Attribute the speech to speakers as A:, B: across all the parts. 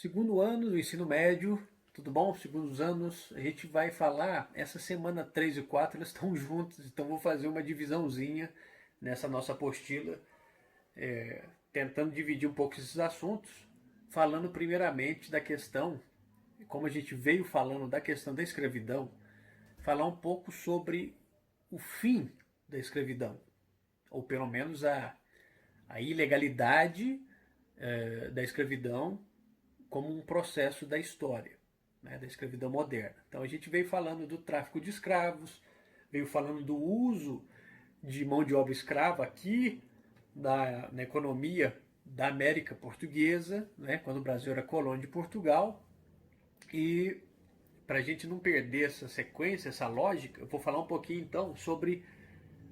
A: Segundo ano do ensino médio, tudo bom? Segundos anos, a gente vai falar, essa semana 3 e 4 elas estão juntas, então vou fazer uma divisãozinha nessa nossa apostila, tentando dividir um pouco esses assuntos, falando primeiramente da questão, como a gente veio falando da questão da escravidão, falar um pouco sobre o fim da escravidão, ou pelo menos a ilegalidade da escravidão como um processo da história, né, da escravidão moderna. Então a gente veio falando do tráfico de escravos, veio falando do uso de mão de obra escrava aqui na economia da América Portuguesa, né, quando o Brasil era colônia de Portugal. E para a gente não perder essa sequência, essa lógica, eu vou falar um pouquinho então sobre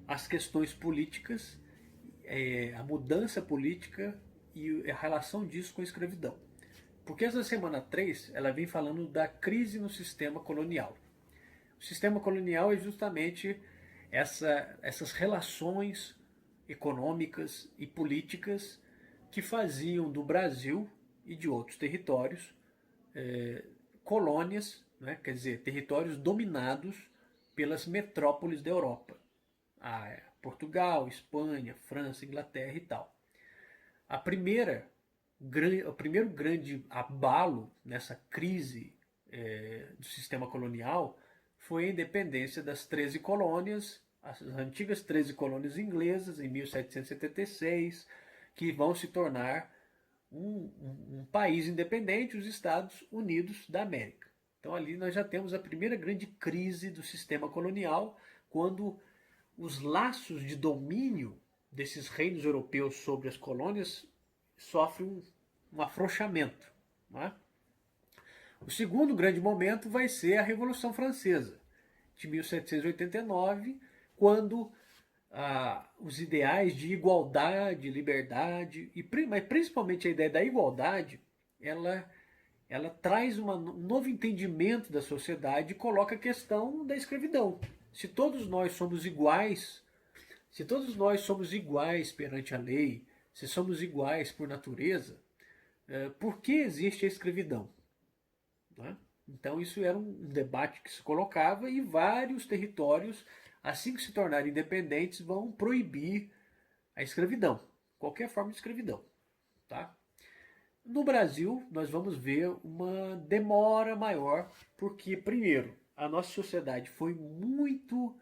A: as questões políticas, a mudança política e a relação disso com a escravidão. Porque essa semana 3 ela vem falando da crise no sistema colonial. O sistema colonial é justamente essas relações econômicas e políticas que faziam do Brasil e de outros territórios colônias, né, quer dizer, territórios dominados pelas metrópoles da Europa. Portugal, Espanha, França, Inglaterra e tal. O primeiro grande abalo nessa crise do sistema colonial foi a independência das 13 colônias, as antigas 13 colônias inglesas, em 1776, que vão se tornar um país independente, os Estados Unidos da América. Então ali nós já temos a primeira grande crise do sistema colonial, quando os laços de domínio desses reinos europeus sobre as colônias sofrem um afrouxamento. Não é? O segundo grande momento vai ser a Revolução Francesa, de 1789, quando os ideais de igualdade, liberdade, mas principalmente a ideia da igualdade, ela traz um novo entendimento da sociedade e coloca a questão da escravidão. Se todos nós somos iguais, se todos nós somos iguais perante a lei, se somos iguais por natureza, por que existe a escravidão? Né? Então isso era um debate que se colocava e vários territórios, assim que se tornarem independentes, vão proibir a escravidão, qualquer forma de escravidão. Tá? No Brasil, nós vamos ver uma demora maior, porque, primeiro, a nossa sociedade foi muito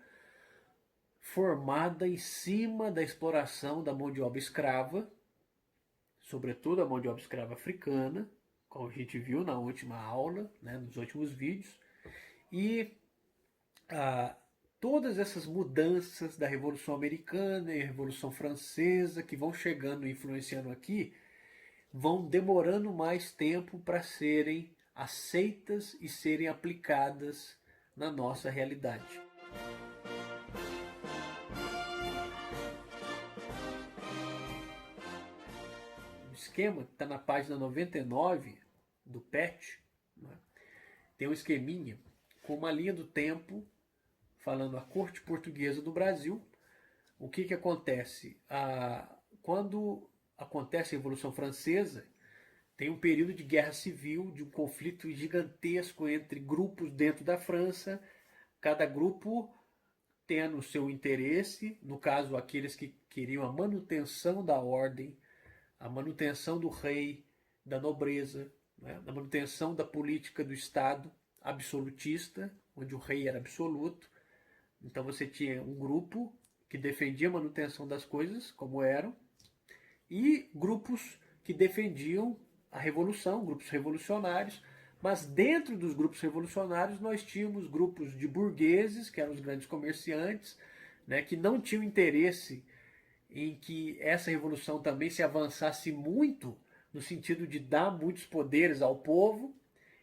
A: formada em cima da exploração da mão de obra escrava, sobretudo a mão de obra escrava africana, como a gente viu na última aula, né, nos últimos vídeos, e todas essas mudanças da Revolução Americana e a Revolução Francesa que vão chegando e influenciando aqui, vão demorando mais tempo para serem aceitas e serem aplicadas na nossa realidade. O esquema que está na página 99 do PET, né, tem um esqueminha com uma linha do tempo falando a corte portuguesa do Brasil. O que acontece? Quando acontece a Revolução Francesa, tem um período de guerra civil, de um conflito gigantesco entre grupos dentro da França, cada grupo tendo o seu interesse, no caso aqueles que queriam a manutenção da ordem, a manutenção do rei, da nobreza, né, a manutenção da política do Estado absolutista, onde o rei era absoluto. Então você tinha um grupo que defendia a manutenção das coisas como eram, e grupos que defendiam a revolução, grupos revolucionários, mas dentro dos grupos revolucionários nós tínhamos grupos de burgueses, que eram os grandes comerciantes, né, que não tinham interesse em que essa revolução também se avançasse muito, no sentido de dar muitos poderes ao povo,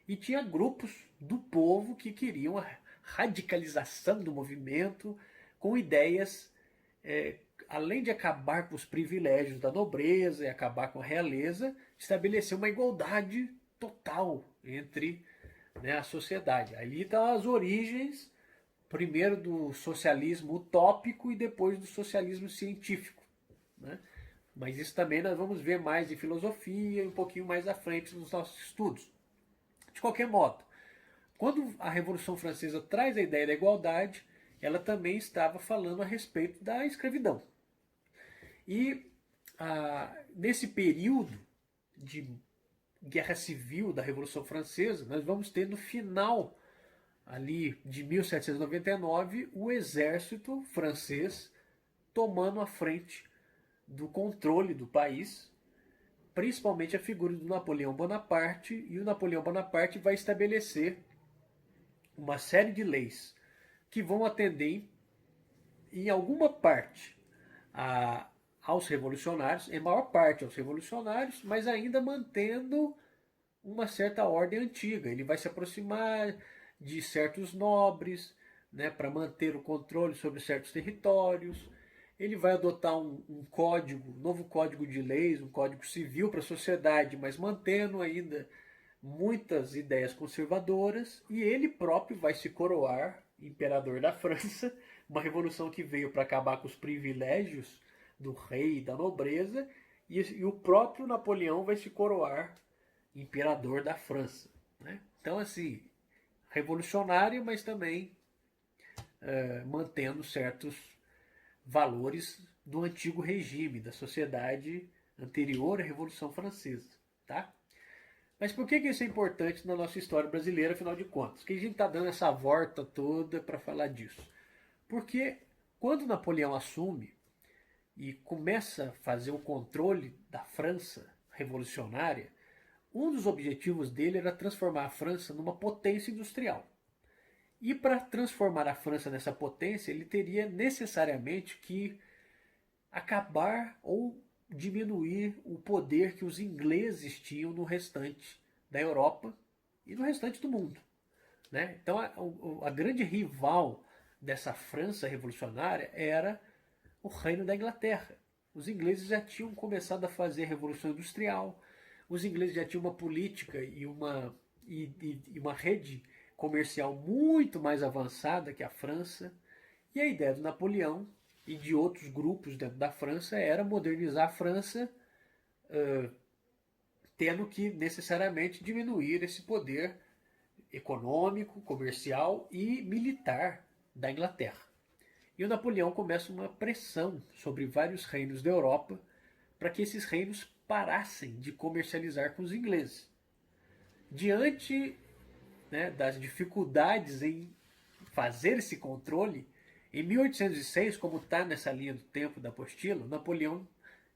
A: e tinha grupos do povo que queriam a radicalização do movimento com ideias, além de acabar com os privilégios da nobreza e acabar com a realeza, estabelecer uma igualdade total entre, né, a sociedade. Ali estão as origens, primeiro do socialismo utópico e depois do socialismo científico. Né? Mas isso também nós vamos ver mais em filosofia e um pouquinho mais à frente nos nossos estudos. De qualquer modo, quando a Revolução Francesa traz a ideia da igualdade, ela também estava falando a respeito da escravidão. E nesse período de guerra civil da Revolução Francesa, nós vamos ter no final ali de 1799 o exército francês tomando a frente do controle do país, principalmente a figura do Napoleão Bonaparte, e o Napoleão Bonaparte vai estabelecer uma série de leis que vão atender em alguma parte aos revolucionários, em maior parte aos revolucionários, mas ainda mantendo uma certa ordem antiga. Ele vai se aproximar de certos nobres, né, para manter o controle sobre certos territórios. Ele vai adotar um código, um novo código de leis, um código civil para a sociedade, mas mantendo ainda muitas ideias conservadoras, e ele próprio vai se coroar imperador da França, uma revolução que veio para acabar com os privilégios do rei e da nobreza, e o próprio Napoleão vai se coroar imperador da França. Né? Então, assim, revolucionário, mas também mantendo certos valores do antigo regime, da sociedade anterior à Revolução Francesa. Tá? Mas por que isso é importante na nossa história brasileira, afinal de contas? Que a gente está dando essa volta toda para falar disso? Porque quando Napoleão assume e começa a fazer o controle da França revolucionária, um dos objetivos dele era transformar a França numa potência industrial. E para transformar a França nessa potência, ele teria necessariamente que acabar ou diminuir o poder que os ingleses tinham no restante da Europa e no restante do mundo. Né? Então a grande rival dessa França revolucionária era o Reino da Inglaterra. Os ingleses já tinham começado a fazer a Revolução Industrial, os ingleses já tinham uma política e uma rede comercial muito mais avançada que a França, e a ideia do Napoleão e de outros grupos dentro da França era modernizar a França, tendo que necessariamente diminuir esse poder econômico, comercial e militar da Inglaterra. E o Napoleão começa uma pressão sobre vários reinos da Europa para que esses reinos parassem de comercializar com os ingleses. Diante, né, das dificuldades em fazer esse controle, em 1806, como está nessa linha do tempo da apostila, Napoleão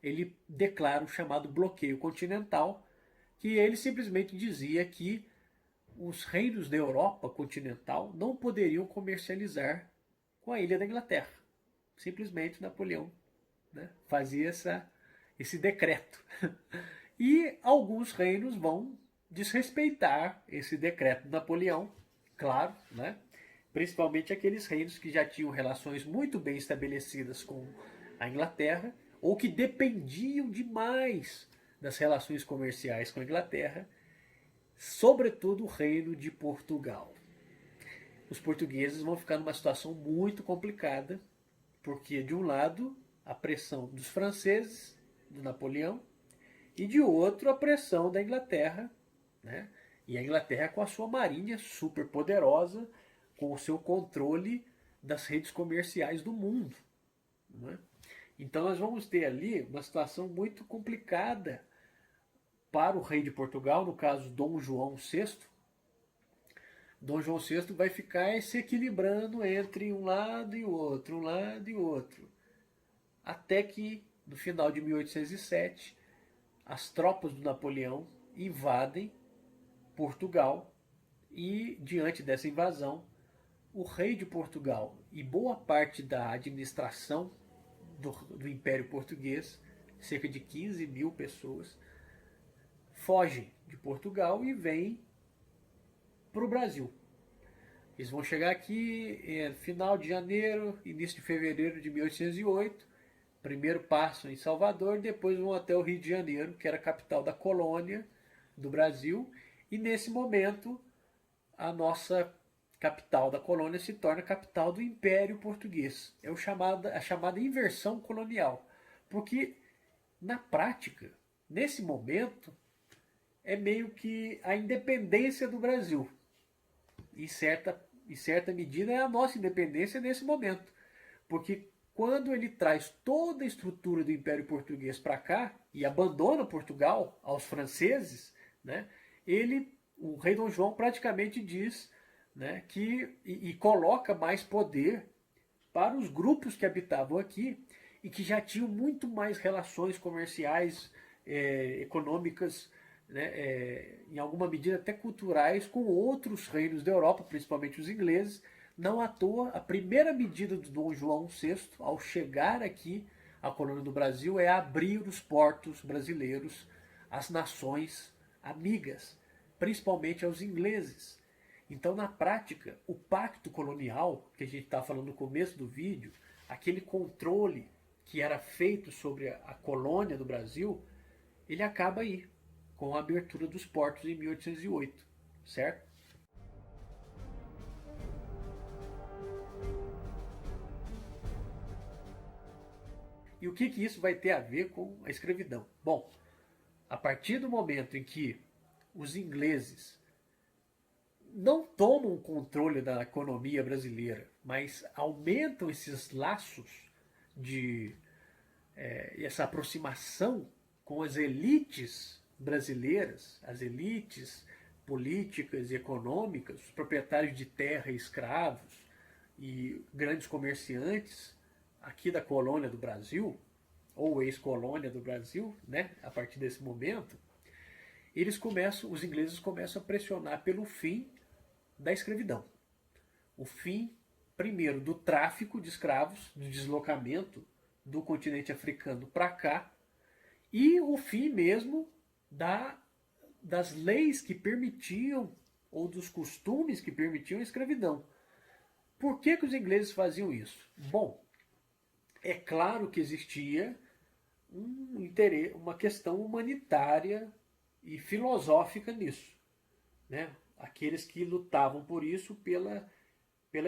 A: ele declara o chamado bloqueio continental, que ele simplesmente dizia que os reinos da Europa continental não poderiam comercializar com a ilha da Inglaterra. Simplesmente Napoleão, né, fazia esse decreto. E alguns reinos vão desrespeitar esse decreto de Napoleão, claro, né? Principalmente aqueles reinos que já tinham relações muito bem estabelecidas com a Inglaterra, ou que dependiam demais das relações comerciais com a Inglaterra, sobretudo o reino de Portugal. Os portugueses vão ficar numa situação muito complicada, porque de um lado a pressão dos franceses, do Napoleão, e de outro a pressão da Inglaterra, né? E a Inglaterra com a sua marinha super poderosa, com o seu controle das redes comerciais do mundo. Né? Então nós vamos ter ali uma situação muito complicada para o rei de Portugal, no caso Dom João VI. Dom João VI vai ficar se equilibrando entre um lado e outro, um lado e outro. Até que, no final de 1807, as tropas do Napoleão invadem Portugal e, diante dessa invasão, o rei de Portugal e boa parte da administração do Império Português, cerca de 15 mil pessoas, fogem de Portugal e vêm para o Brasil. Eles vão chegar aqui final de janeiro, início de fevereiro de 1808. Primeiro passam em Salvador, depois vão até o Rio de Janeiro, que era a capital da colônia do Brasil. E nesse momento, a nossa capital da colônia se torna a capital do Império Português. É a chamada inversão colonial. Porque na prática, nesse momento, é meio que a independência do Brasil. Em certa medida é a nossa independência nesse momento. Porque quando ele traz toda a estrutura do Império Português para cá e abandona Portugal aos franceses, né, o rei Dom João praticamente diz, né, e coloca mais poder para os grupos que habitavam aqui e que já tinham muito mais relações comerciais, econômicas, né, em alguma medida até culturais, com outros reinos da Europa, principalmente os ingleses. Não à toa, a primeira medida do Dom João VI, ao chegar aqui à colônia do Brasil, é abrir os portos brasileiros às nações amigas, principalmente aos ingleses. Então, na prática, o pacto colonial, que a gente está falando no começo do vídeo, aquele controle que era feito sobre a colônia do Brasil, ele acaba aí, com a abertura dos portos em 1808, certo? E o que isso vai ter a ver com a escravidão? Bom, a partir do momento em que os ingleses não tomam o controle da economia brasileira, mas aumentam esses laços de essa aproximação com as elites brasileiras, as elites políticas e econômicas, os proprietários de terra e escravos e grandes comerciantes aqui da colônia do Brasil, ou ex-colônia do Brasil, né, a partir desse momento, os ingleses começam a pressionar pelo fim da escravidão. O fim, primeiro, do tráfico de escravos, do deslocamento do continente africano para cá, e o fim mesmo das leis que permitiam, ou dos costumes que permitiam a escravidão. Por que os ingleses faziam isso? Bom, é claro que existia uma questão humanitária e filosófica nisso, né? Aqueles que lutavam por isso pela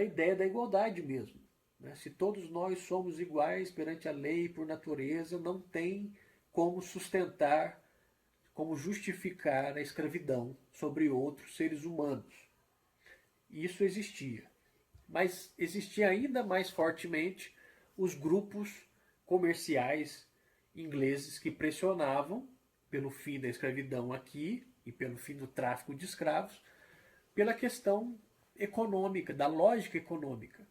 A: ideia da igualdade mesmo, né? Se todos nós somos iguais perante a lei por natureza, não tem como sustentar, como justificar a escravidão sobre outros seres humanos. Isso existia. Mas existia ainda mais fortemente os grupos comerciais ingleses que pressionavam pelo fim da escravidão aqui e pelo fim do tráfico de escravos, pela questão econômica, da lógica econômica.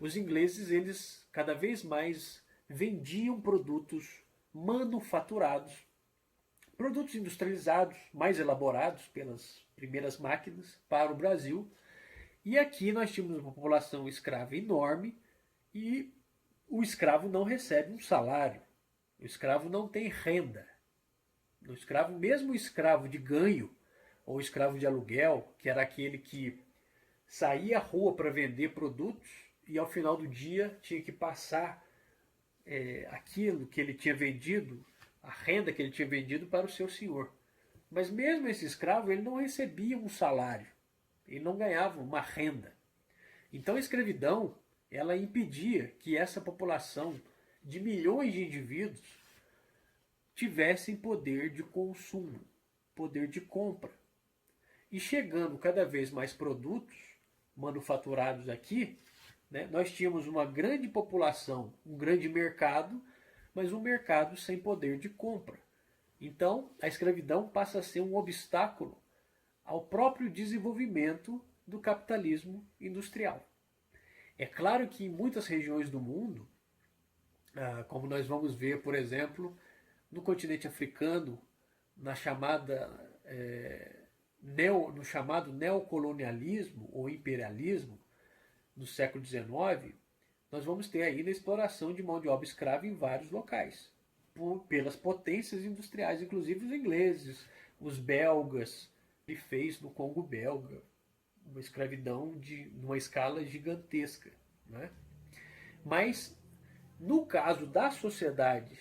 A: Os ingleses, eles cada vez mais vendiam produtos manufaturados, produtos industrializados, mais elaborados pelas primeiras máquinas para o Brasil. E aqui nós tínhamos uma população escrava enorme e o escravo não recebe um salário. O escravo não tem renda. O escravo, mesmo o escravo de ganho, ou escravo de aluguel, que era aquele que saía à rua para vender produtos e ao final do dia tinha que passar aquilo que ele tinha vendido, a renda que ele tinha vendido para o seu senhor. Mas mesmo esse escravo, ele não recebia um salário, ele não ganhava uma renda. Então a escravidão, ela impedia que essa população de milhões de indivíduos tivessem poder de consumo, poder de compra. E chegando cada vez mais produtos manufaturados aqui, né, nós tínhamos uma grande população, um grande mercado, mas um mercado sem poder de compra. Então, a escravidão passa a ser um obstáculo ao próprio desenvolvimento do capitalismo industrial. É claro que em muitas regiões do mundo, como nós vamos ver, por exemplo, no continente africano, no chamado neocolonialismo ou imperialismo no século XIX, nós vamos ter ainda a exploração de mão de obra escrava em vários locais, pelas potências industriais, inclusive os ingleses, os belgas, que fez no Congo belga uma escravidão numa escala gigantesca, né? Mas no caso da sociedade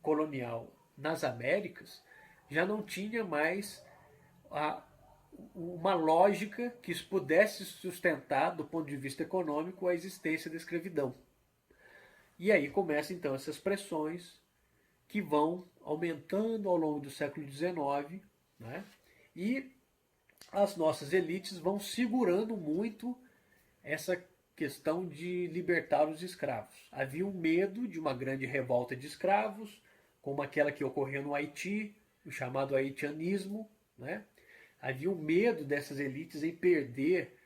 A: colonial nas Américas, já não tinha mais uma lógica que pudesse sustentar, do ponto de vista econômico, a existência da escravidão. E aí começam então essas pressões que vão aumentando ao longo do século XIX, né? E as nossas elites vão segurando muito essa questão de libertar os escravos. Havia um medo de uma grande revolta de escravos, como aquela que ocorreu no Haiti, o chamado haitianismo, né? Havia um medo dessas elites em perder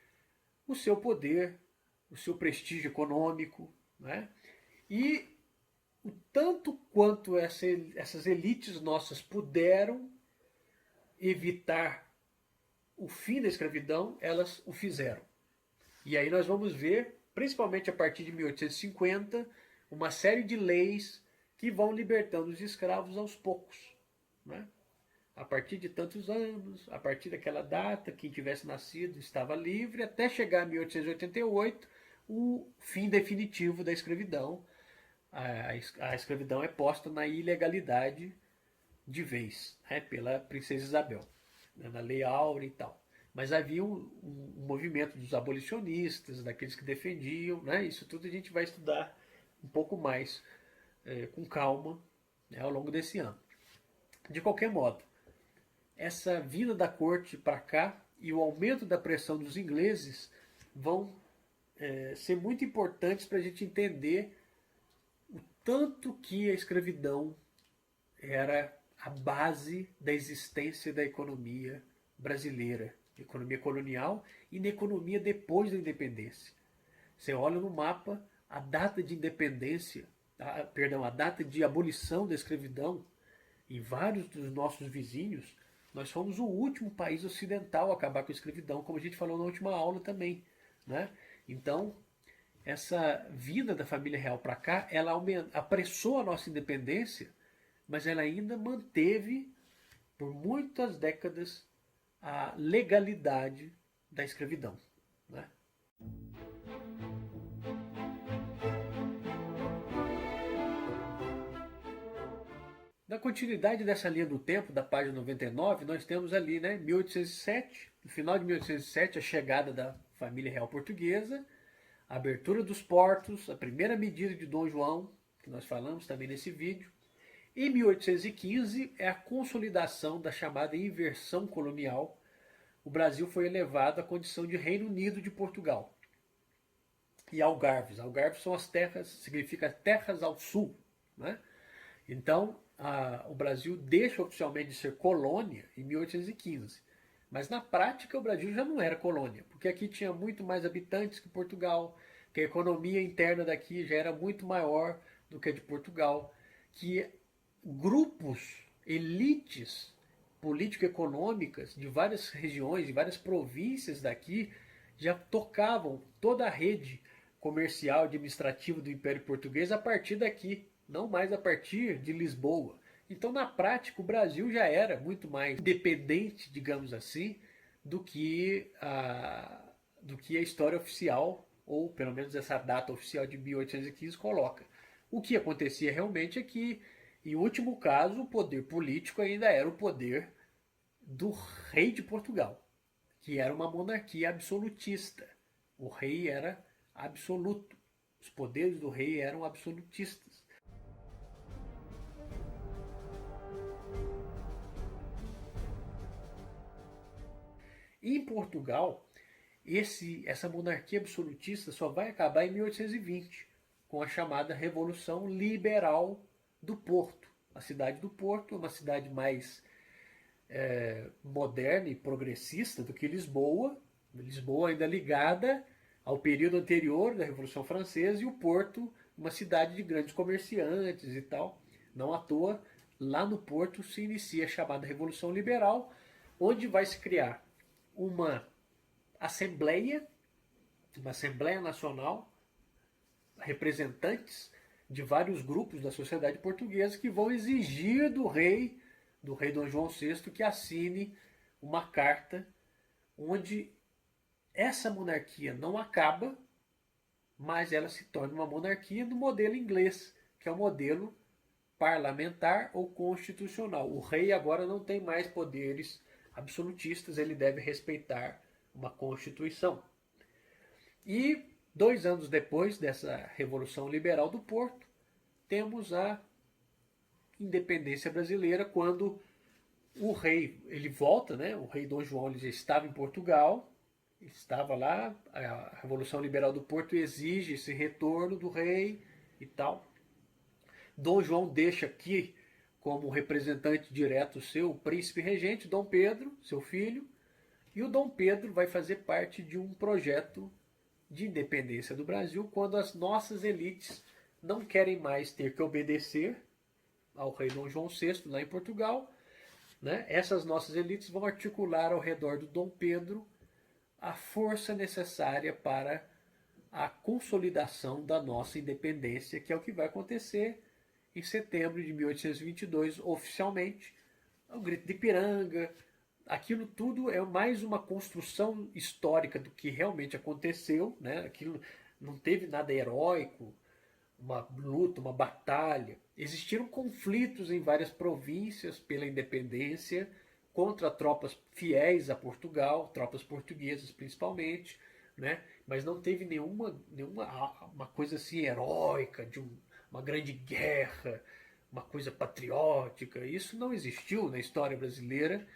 A: o seu poder, o seu prestígio econômico, né? E o tanto quanto essas elites nossas puderam evitar o fim da escravidão, elas o fizeram. E aí nós vamos ver, principalmente a partir de 1850, uma série de leis que vão libertando os escravos aos poucos, né? A partir de tantos anos, a partir daquela data, quem tivesse nascido estava livre, até chegar a 1888, o fim definitivo da escravidão. A escravidão é posta na ilegalidade de vez, né, pela princesa Isabel, né, na Lei Áurea e tal. Mas havia um movimento dos abolicionistas, daqueles que defendiam, né, isso tudo a gente vai estudar um pouco mais com calma, né, ao longo desse ano. De qualquer modo, essa vinda da corte para cá e o aumento da pressão dos ingleses vão ser muito importantes para a gente entender o tanto que a escravidão era a base da existência da economia brasileira, economia colonial e na economia depois da independência. Você olha no mapa, a data de independência, a data de abolição da escravidão em vários dos nossos vizinhos, nós fomos o último país ocidental a acabar com a escravidão, como a gente falou na última aula também, né? Então, essa vinda da família real para cá, ela apressou a nossa independência, mas ela ainda manteve por muitas décadas a legalidade da escravidão, né? Na continuidade dessa linha do tempo, da página 99, nós temos ali, né, 1807, no final de 1807, a chegada da família real portuguesa, a abertura dos portos, a primeira medida de Dom João, que nós falamos também nesse vídeo. Em 1815 é a consolidação da chamada inversão colonial. O Brasil foi elevado à condição de Reino Unido de Portugal. E algarves. Algarves são as terras, significa terras ao sul, né? Então, o Brasil deixa oficialmente de ser colônia em 1815. Mas na prática o Brasil já não era colônia, porque aqui tinha muito mais habitantes que Portugal, que a economia interna daqui já era muito maior do que a de Portugal, que grupos, elites político-econômicas de várias regiões, de várias províncias daqui, já tocavam toda a rede comercial e administrativa do Império Português a partir daqui, não mais a partir de Lisboa. Então, na prática, o Brasil já era muito mais independente, digamos assim, do que a história oficial, ou pelo menos essa data oficial de 1815 coloca. O que acontecia realmente é que, em último caso, o poder político ainda era o poder do rei de Portugal, que era uma monarquia absolutista. O rei era absoluto. Os poderes do rei eram absolutistas. Em Portugal, essa monarquia absolutista só vai acabar em 1820, com a chamada Revolução Liberal do Porto. A cidade do Porto é uma cidade mais moderna e progressista do que Lisboa. Lisboa ainda ligada ao período anterior da Revolução Francesa, e o Porto, uma cidade de grandes comerciantes e tal. Não à toa, lá no Porto se inicia a chamada Revolução Liberal, onde vai se criar uma Assembleia Nacional, representantes de vários grupos da sociedade portuguesa que vão exigir do rei Dom João VI, que assine uma carta onde essa monarquia não acaba, mas ela se torna uma monarquia no modelo inglês, que é o modelo parlamentar ou constitucional. O rei agora não tem mais poderes absolutistas, ele deve respeitar uma constituição. E 2 anos depois dessa Revolução Liberal do Porto, temos a independência brasileira quando o rei, ele volta, né? O rei Dom João, ele já estava em Portugal, estava lá, a Revolução Liberal do Porto exige esse retorno do rei e tal. Dom João deixa aqui como representante direto seu, o príncipe regente, Dom Pedro, seu filho, e o Dom Pedro vai fazer parte de um projeto de independência do Brasil quando as nossas elites não querem mais ter que obedecer ao rei Dom João VI lá em Portugal, né? Essas nossas elites vão articular ao redor do Dom Pedro a força necessária para a consolidação da nossa independência, que é o que vai acontecer em setembro de 1822, oficialmente. O Grito de Ipiranga, aquilo tudo é mais uma construção histórica do que realmente aconteceu, né? Aquilo não teve nada heróico, uma luta, uma batalha. Existiram conflitos em várias províncias pela independência contra tropas fiéis a Portugal, tropas portuguesas principalmente, né? Mas não teve nenhuma uma coisa assim heróica de uma grande guerra, uma coisa patriótica. Isso não existiu na história brasileira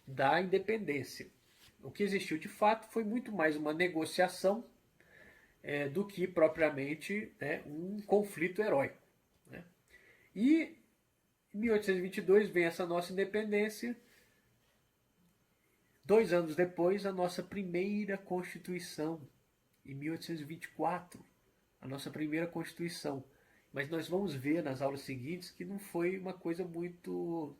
A: da independência. O que existiu de fato foi muito mais uma negociação do que propriamente, né, um conflito heróico. Né? E em 1822 vem essa nossa independência. 2 anos depois, a nossa primeira Constituição, em 1824, a nossa primeira Constituição. Mas nós vamos ver nas aulas seguintes que não foi uma coisa muito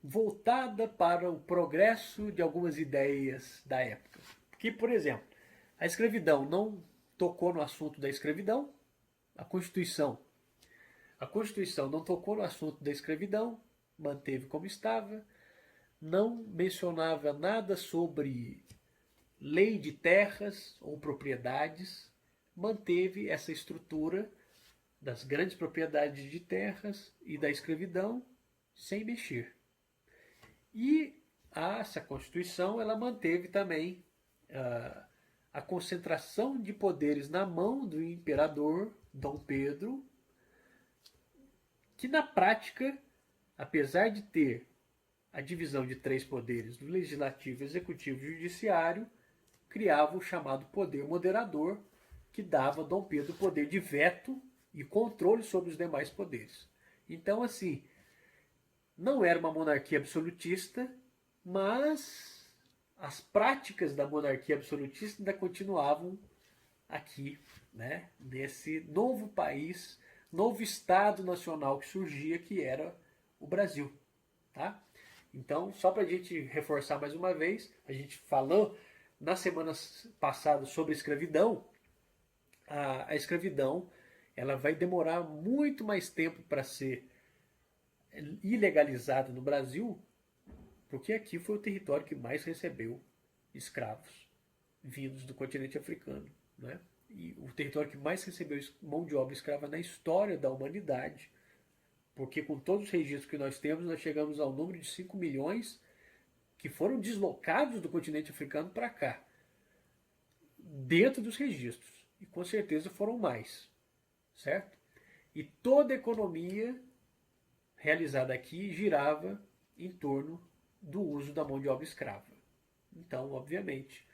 A: voltada para o progresso de algumas ideias da época. Porque, por exemplo, a escravidão não tocou no assunto da escravidão, a Constituição não tocou no assunto da escravidão, manteve como estava, não mencionava nada sobre lei de terras ou propriedades, manteve essa estrutura das grandes propriedades de terras e da escravidão sem mexer. E essa Constituição ela manteve também a concentração de poderes na mão do imperador Dom Pedro, que na prática, apesar de ter a divisão de 3 poderes, do legislativo, executivo e judiciário, criava o chamado poder moderador, que dava a Dom Pedro o poder de veto e controle sobre os demais poderes. Então, assim, não era uma monarquia absolutista, mas as práticas da monarquia absolutista ainda continuavam aqui, né, nesse novo país, novo Estado nacional que surgia, que era o Brasil. Tá? Então, só para a gente reforçar mais uma vez, a gente falou na semana passada sobre a escravidão. A escravidão ela vai demorar muito mais tempo para ser ilegalizada no Brasil, porque aqui foi o território que mais recebeu escravos vindos do continente africano, né? E o território que mais recebeu mão de obra escrava na história da humanidade, porque com todos os registros que nós temos, nós chegamos ao número de 5 milhões que foram deslocados do continente africano para cá, dentro dos registros. E com certeza foram mais, certo? E toda a economia realizada aqui girava em torno do uso da mão de obra escrava. Então, obviamente,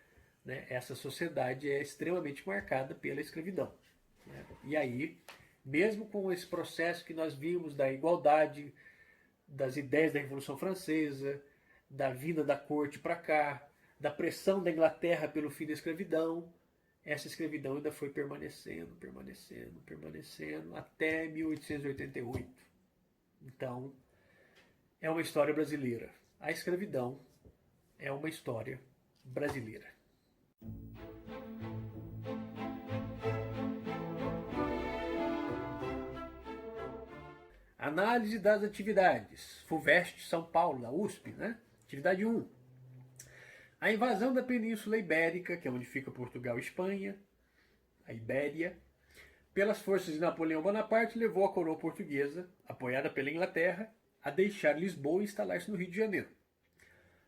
A: né, essa sociedade é extremamente marcada pela escravidão. Né? E aí, mesmo com esse processo que nós vimos da igualdade, das ideias da Revolução Francesa, da vinda da corte para cá, da pressão da Inglaterra pelo fim da escravidão, essa escravidão ainda foi permanecendo até 1888. Então, é uma história brasileira. A escravidão é uma história brasileira. Análise das atividades. FUVEST São Paulo, da USP, né? Atividade 1. A invasão da Península Ibérica, que é onde fica Portugal e Espanha, a Ibéria, pelas forças de Napoleão Bonaparte, levou a coroa portuguesa, apoiada pela Inglaterra, a deixar Lisboa e instalar-se no Rio de Janeiro.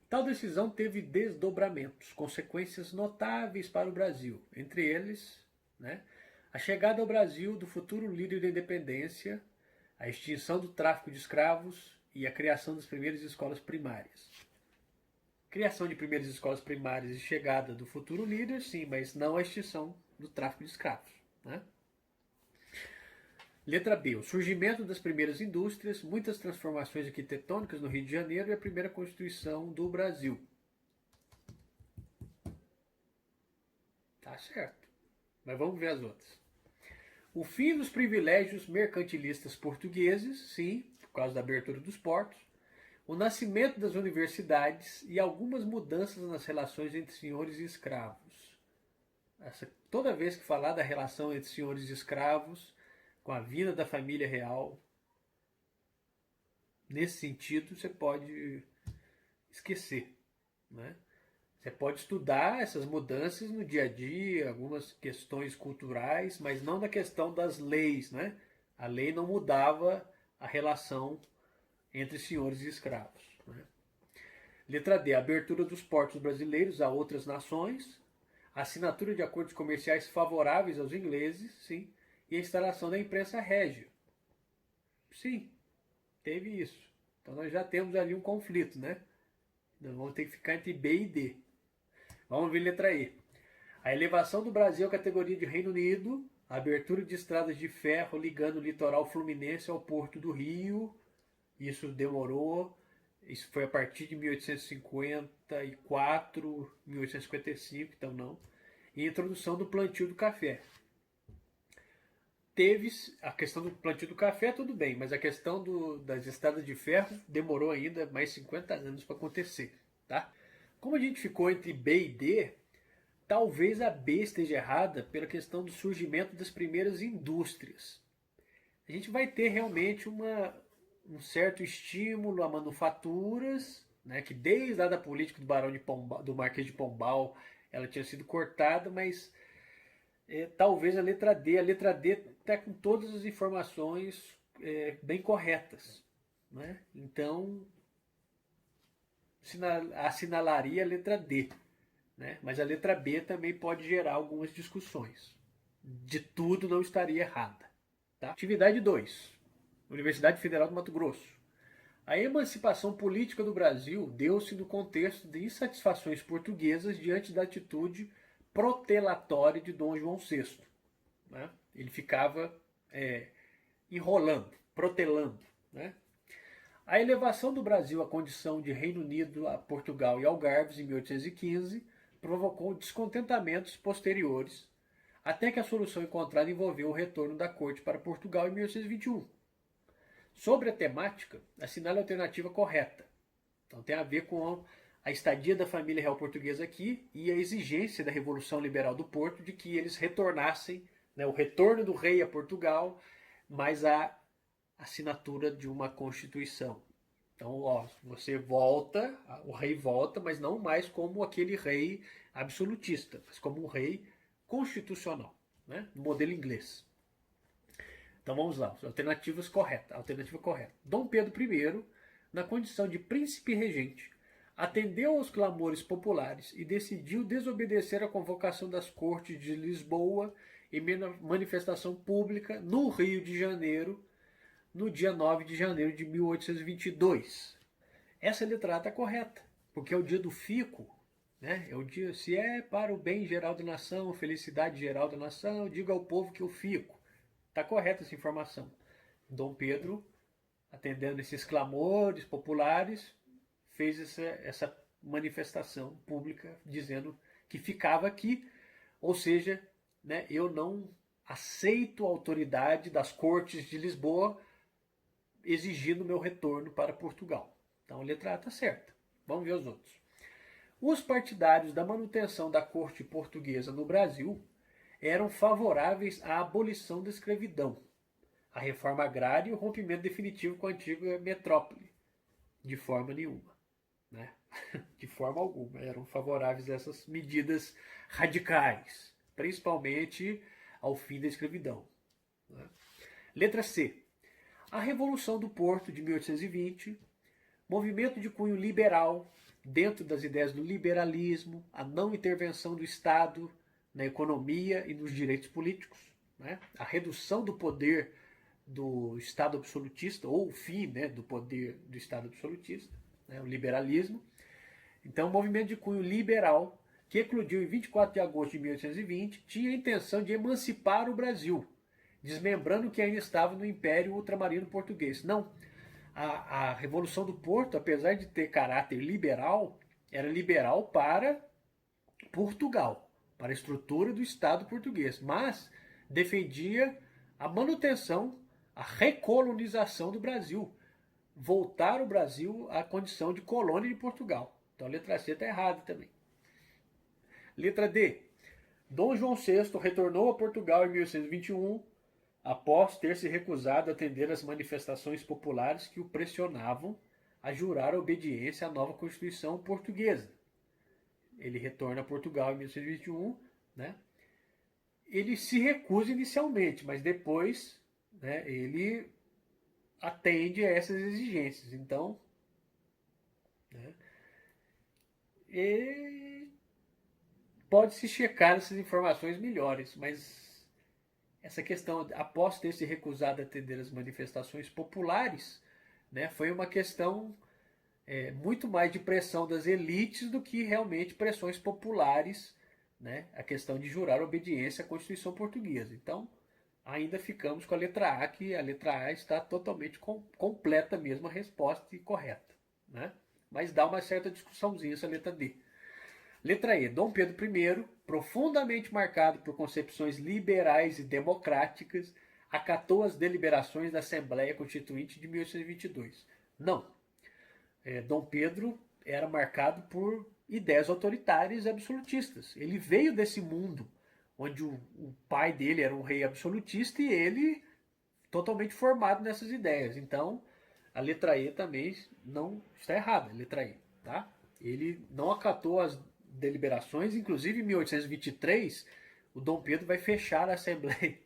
A: Tal decisão teve desdobramentos, consequências notáveis para o Brasil, entre eles, né, A chegada ao Brasil do futuro líder da independência, a extinção do tráfico de escravos e a criação das primeiras escolas primárias. Criação de primeiras escolas primárias e chegada do futuro líder, sim, mas não a extinção do tráfico de escravos. Né? Letra B. O surgimento das primeiras indústrias, muitas transformações arquitetônicas no Rio de Janeiro e a primeira Constituição do Brasil. Tá certo. Mas vamos ver as outras. O fim dos privilégios mercantilistas portugueses, sim, por causa da abertura dos portos. O nascimento das universidades e algumas mudanças nas relações entre senhores e escravos. Toda vez que falar da relação entre senhores e escravos, com a vinda da família real, nesse sentido, você pode esquecer. Né? Você pode estudar essas mudanças no dia a dia, algumas questões culturais, mas não na questão das leis. Né? A lei não mudava a relação entre senhores e escravos. Né? Letra D. A abertura dos portos brasileiros a outras nações, a assinatura de acordos comerciais favoráveis aos ingleses, sim, e a instalação da imprensa régia. Sim, teve isso. Então nós já temos ali um conflito, né? Nós vamos ter que ficar entre B e D. Vamos ver letra E. A elevação do Brasil à categoria de Reino Unido, a abertura de estradas de ferro ligando o litoral fluminense ao Porto do Rio. Isso demorou, isso foi a partir de 1854, 1855, então não. E a introdução do plantio do café. Teve a questão do plantio do café, tudo bem, mas a questão das estradas de ferro demorou ainda mais 50 anos para acontecer. Tá? Como a gente ficou entre B e D, talvez a B esteja errada pela questão do surgimento das primeiras indústrias. A gente vai ter realmente um certo estímulo a manufaturas, né, que desde lá da política do Barão de Pombal, do Marquês de Pombal, ela tinha sido cortada, mas talvez a letra D está com todas as informações bem corretas. Né? Então, assinalaria a letra D. Né? Mas a letra B também pode gerar algumas discussões. De tudo não estaria errada. Tá? Atividade 2. Universidade Federal do Mato Grosso. A emancipação política do Brasil deu-se no contexto de insatisfações portuguesas diante da atitude protelatória de Dom João VI. Né? Ele ficava enrolando, protelando. Né? A elevação do Brasil à condição de Reino Unido a Portugal e Algarves em 1815 provocou descontentamentos posteriores, até que a solução encontrada envolveu o retorno da corte para Portugal em 1821. Sobre a temática, assinale a alternativa correta. Então tem a ver com a estadia da família real portuguesa aqui e a exigência da Revolução Liberal do Porto de que eles retornassem, né, o retorno do rei a Portugal, mas a assinatura de uma Constituição. Então, você volta, o rei volta, mas não mais como aquele rei absolutista, mas como um rei constitucional, né, no modelo inglês. Então vamos lá, alternativas corretas. Alternativa correta. Dom Pedro I, na condição de príncipe regente, atendeu aos clamores populares e decidiu desobedecer a convocação das cortes de Lisboa em manifestação pública no Rio de Janeiro, no dia 9 de janeiro de 1822. Essa letra A está correta, porque é o dia do fico, né? É o dia, se é para o bem geral da nação, felicidade geral da nação, diga ao povo que eu fico. Está correta essa informação. Dom Pedro, atendendo esses clamores populares, fez essa manifestação pública dizendo que ficava aqui, ou seja, né, eu não aceito a autoridade das cortes de Lisboa exigindo meu retorno para Portugal. Então a letra A está certa. Vamos ver os outros. Os partidários da manutenção da corte portuguesa no Brasil eram favoráveis à abolição da escravidão, à reforma agrária e o rompimento definitivo com a antiga metrópole. De forma nenhuma. Né? De forma alguma. Eram favoráveis a essas medidas radicais, principalmente ao fim da escravidão. Né? Letra C. A Revolução do Porto de 1820, movimento de cunho liberal, dentro das ideias do liberalismo, a não intervenção do Estado na economia e nos direitos políticos. né? A redução do poder do Estado absolutista, ou o fim, né, do poder do Estado absolutista, né, o liberalismo. Então, o movimento de cunho liberal, que eclodiu em 24 de agosto de 1820, tinha a intenção de emancipar o Brasil, desmembrando o que ainda estava no Império Ultramarino Português. Não, a Revolução do Porto, apesar de ter caráter liberal, era liberal para Portugal, para a estrutura do Estado português, mas defendia a manutenção, a recolonização do Brasil, voltar o Brasil à condição de colônia de Portugal. Então a letra C está errada também. Letra D. Dom João VI retornou a Portugal em 1821, após ter se recusado a atender às manifestações populares que o pressionavam a jurar obediência à nova Constituição portuguesa. Ele retorna a Portugal em 1821, né? Ele se recusa inicialmente, mas depois, né, ele atende a essas exigências. Então, né, pode-se checar essas informações melhores, mas essa questão, após ter se recusado a atender as manifestações populares, né, foi uma questão muito mais de pressão das elites do que realmente pressões populares, né, a questão de jurar obediência à Constituição Portuguesa. Então, ainda ficamos com a letra A, que a letra A está totalmente completa mesmo a resposta e correta, né? Mas dá uma certa discussãozinha essa letra D. Letra E. Dom Pedro I, profundamente marcado por concepções liberais e democráticas, acatou as deliberações da Assembleia Constituinte de 1822. Não. Dom Pedro era marcado por ideias autoritárias e absolutistas. Ele veio desse mundo onde o pai dele era um rei absolutista e ele totalmente formado nessas ideias. Então, a letra E também não está errada, a letra E, tá? Ele não acatou as deliberações, inclusive em 1823, o Dom Pedro vai fechar a Assembleia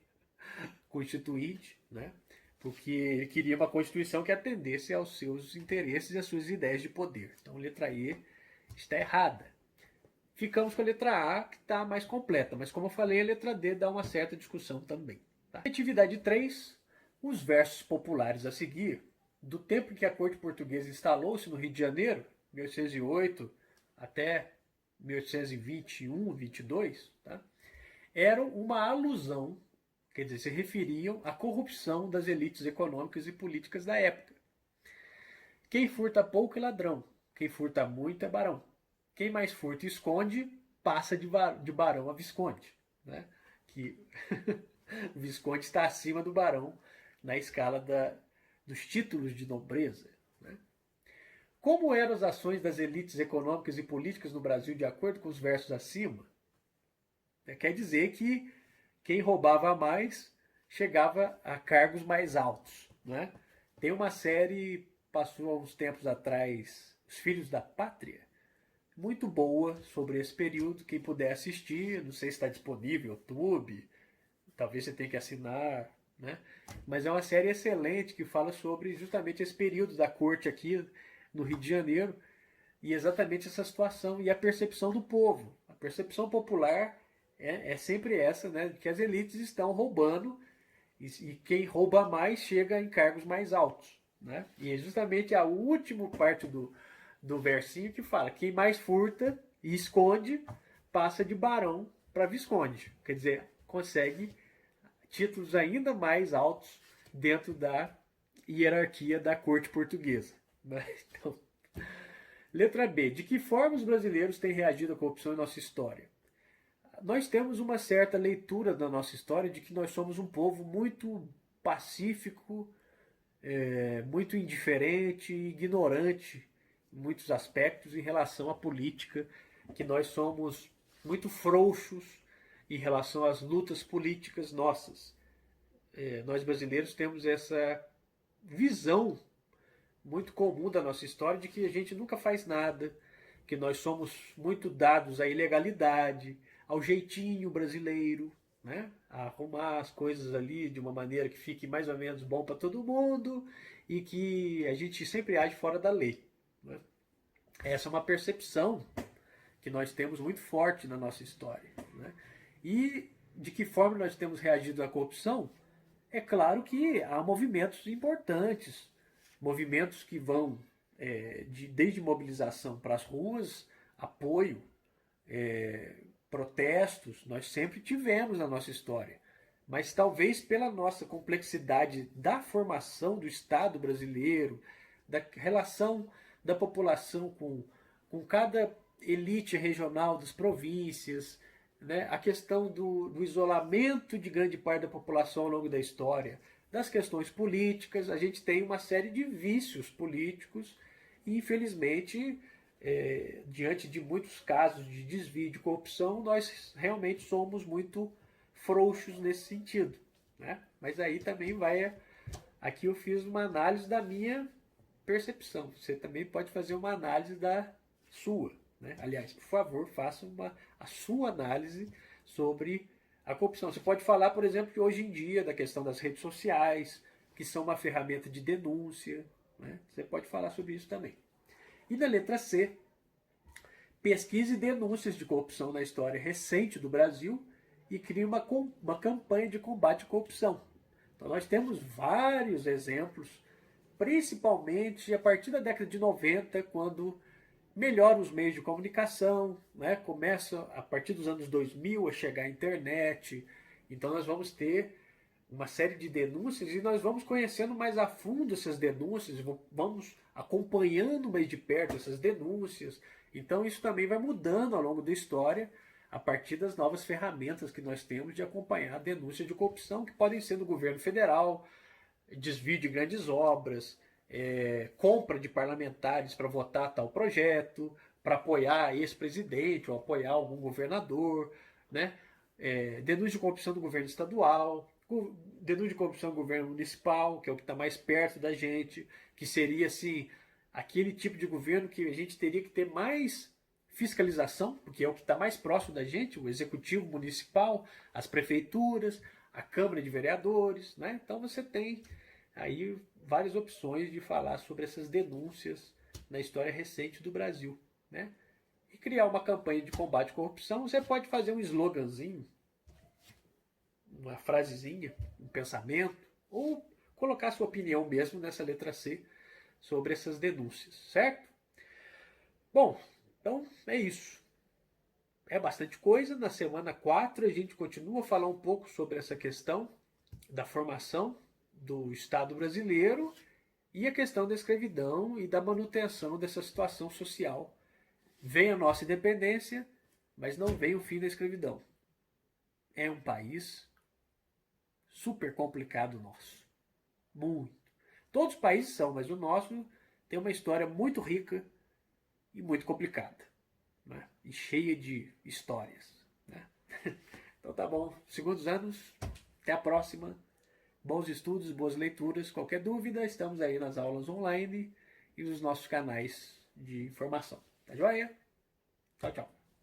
A: Constituinte, né? Porque ele queria uma Constituição que atendesse aos seus interesses e às suas ideias de poder. Então, a letra E está errada. Ficamos com a letra A, que está mais completa, mas como eu falei, a letra D dá uma certa discussão também. Tá? Atividade 3, os versos populares a seguir, do tempo em que a corte portuguesa instalou-se no Rio de Janeiro, 1808 até 1821, 22, tá? Eram uma alusão, quer dizer, se referiam à corrupção das elites econômicas e políticas da época. Quem furta pouco é ladrão, quem furta muito é barão. Quem mais furta e esconde, passa de barão a visconde. Né? Que o visconde está acima do barão na escala dos títulos de nobreza. Né? Como eram as ações das elites econômicas e políticas no Brasil de acordo com os versos acima? Quer dizer que quem roubava mais chegava a cargos mais altos. Né? Tem uma série, passou há uns tempos atrás, Os Filhos da Pátria, muito boa sobre esse período. Quem puder assistir, não sei se está disponível no YouTube, talvez você tenha que assinar, né? Mas é uma série excelente que fala sobre justamente esse período da corte aqui no Rio de Janeiro e exatamente essa situação e a percepção do povo. A percepção popular é sempre essa, né? Que as elites estão roubando e quem rouba mais chega em cargos mais altos, né? E é justamente a última parte do versinho que fala: quem mais furta e esconde passa de barão para visconde. Quer dizer, consegue títulos ainda mais altos dentro da hierarquia da corte portuguesa. Então, letra B. De que forma os brasileiros têm reagido à corrupção em nossa história? Nós temos uma certa leitura da nossa história de que nós somos um povo muito pacífico, muito indiferente, ignorante em muitos aspectos em relação à política, que nós somos muito frouxos em relação às lutas políticas nossas. Nós brasileiros temos essa visão muito comum da nossa história de que a gente nunca faz nada, que nós somos muito dados à ilegalidade, ao jeitinho brasileiro, né? A arrumar as coisas ali de uma maneira que fique mais ou menos bom para todo mundo e que a gente sempre age fora da lei. Né? Essa é uma percepção que nós temos muito forte na nossa história. Né? E de que forma nós temos reagido à corrupção, é claro que há movimentos importantes, movimentos que vão desde mobilização para as ruas, apoio, protestos, nós sempre tivemos na nossa história. Mas talvez pela nossa complexidade da formação do Estado brasileiro, da relação da população com cada elite regional das províncias, né? A questão do isolamento de grande parte da população ao longo da história, das questões políticas, a gente tem uma série de vícios políticos e, infelizmente, diante de muitos casos de desvio de corrupção, nós realmente somos muito frouxos nesse sentido, né? Mas aí também vai... Aqui eu fiz uma análise da minha percepção. Você também pode fazer uma análise da sua, né? Aliás, por favor, faça a sua análise sobre a corrupção. Você pode falar, por exemplo, que hoje em dia, da questão das redes sociais, que são uma ferramenta de denúncia, né? Você pode falar sobre isso também. E na letra C, pesquise denúncias de corrupção na história recente do Brasil e crie uma campanha de combate à corrupção. Então nós temos vários exemplos, principalmente a partir da década de 90, quando melhoram os meios de comunicação, né? Começa a partir dos anos 2000 a chegar a internet, então nós vamos ter uma série de denúncias e nós vamos conhecendo mais a fundo essas denúncias, vamos acompanhando mais de perto essas denúncias. Então isso também vai mudando ao longo da história, a partir das novas ferramentas que nós temos de acompanhar a denúncia de corrupção, que podem ser do governo federal, desvio de grandes obras, compra de parlamentares para votar tal projeto, para apoiar ex-presidente ou apoiar algum governador, né? Denúncia de corrupção do governo estadual, denúncia de corrupção do governo municipal, que é o que está mais perto da gente, que seria assim aquele tipo de governo que a gente teria que ter mais fiscalização, porque é o que está mais próximo da gente, o executivo municipal, as prefeituras, a Câmara de Vereadores, né? Então você tem aí várias opções de falar sobre essas denúncias na história recente do Brasil, né? E criar uma campanha de combate à corrupção, você pode fazer um sloganzinho, uma frasezinha, um pensamento, ou colocar sua opinião mesmo nessa letra C sobre essas denúncias, certo? Bom, então é isso. É bastante coisa. Na semana 4 a gente continua a falar um pouco sobre essa questão da formação do Estado brasileiro e a questão da escravidão e da manutenção dessa situação social. Vem a nossa independência, mas não vem o fim da escravidão. É um país super complicado nosso. Muito. Todos os países são, mas o nosso tem uma história muito rica e muito complicada, né? E cheia de histórias, né? Então tá bom. Segundos anos. Até a próxima. Bons estudos, boas leituras. Qualquer dúvida, estamos aí nas aulas online e nos nossos canais de informação. Tá joia? Tchau, tchau.